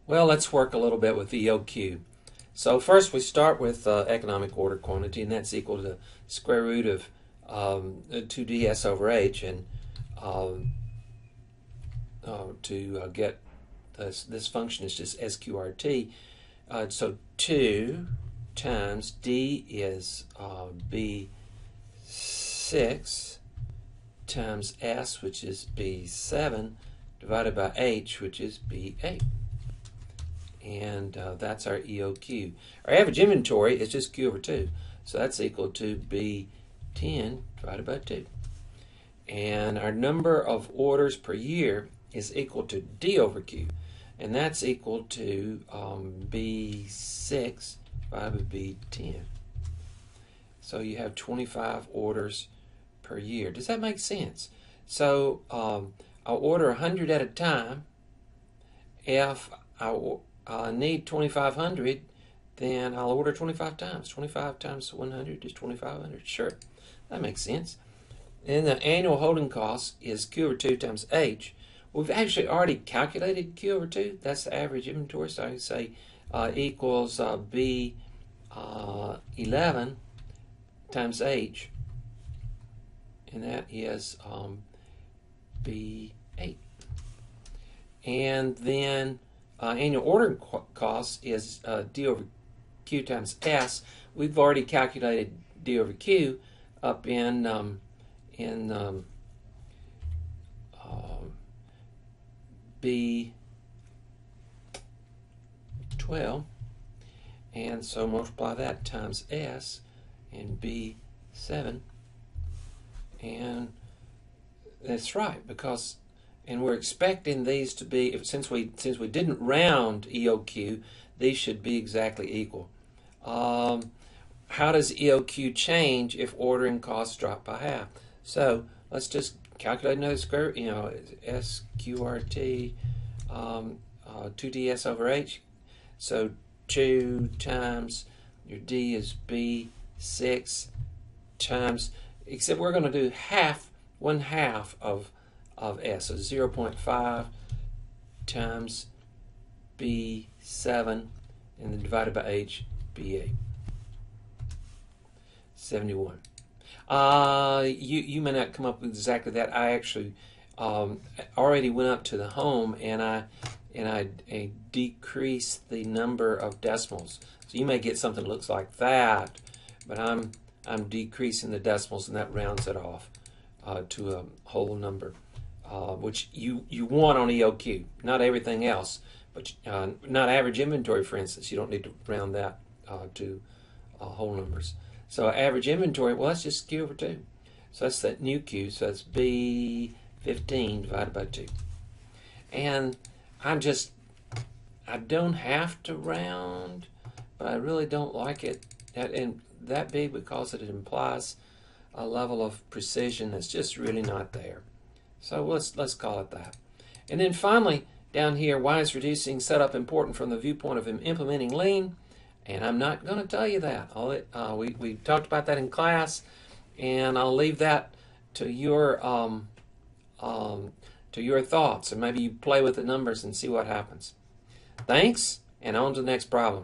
Well, let's work a little bit with EOQ. So first we start with economic order quantity, and that's equal to the square root of 2ds over h, and to get this function is just sqrt. So 2 times d is b6 times s, which is b7, divided by h, which is b8. And that's our EOQ. Our average inventory is just Q over 2. So that's equal to B10 divided by 2. And our number of orders per year is equal to D over Q. And that's equal to B6 divided by B10. So you have 25 orders per year. Does that make sense? So I'll order 100 at a time. If I need 2,500, then I'll order 25 times. 25 times 100 is 2,500. Sure, that makes sense. And the annual holding cost is Q over 2 times H. We've actually already calculated Q over 2. That's the average inventory. So I can say equals B11 times H. And that is B8. And then annual ordering cost is D over Q times S. We've already calculated D over Q up in B12, and so multiply that times S and B7, and that's right, because and we're expecting these to be, since we didn't round EOQ, these should be exactly equal. How does EOQ change if ordering costs drop by half? So let's just calculate another square, SQRT 2ds over h. So 2 times your D is B6 times, except we're going to do one half of S, so 0.5 times B7, and then divided by H, B8. 71. You may not come up with exactly that. I actually already went up to the home and I decreased the number of decimals. So you may get something that looks like that, but I'm decreasing the decimals, and that rounds it off to a whole number. Which you want on EOQ, not everything else, but not average inventory, for instance. You don't need to round that to whole numbers. So average inventory, well, that's just Q over 2. So that's that new Q, so that's B15 divided by 2. And I don't have to round, but I really don't like it that big, because it implies a level of precision that's just really not there. So let's call it that. And then finally, down here, why is reducing setup important from the viewpoint of implementing lean? And I'm not going to tell you that. We talked about that in class, and I'll leave that to your thoughts, and maybe you play with the numbers and see what happens. Thanks, and on to the next problem.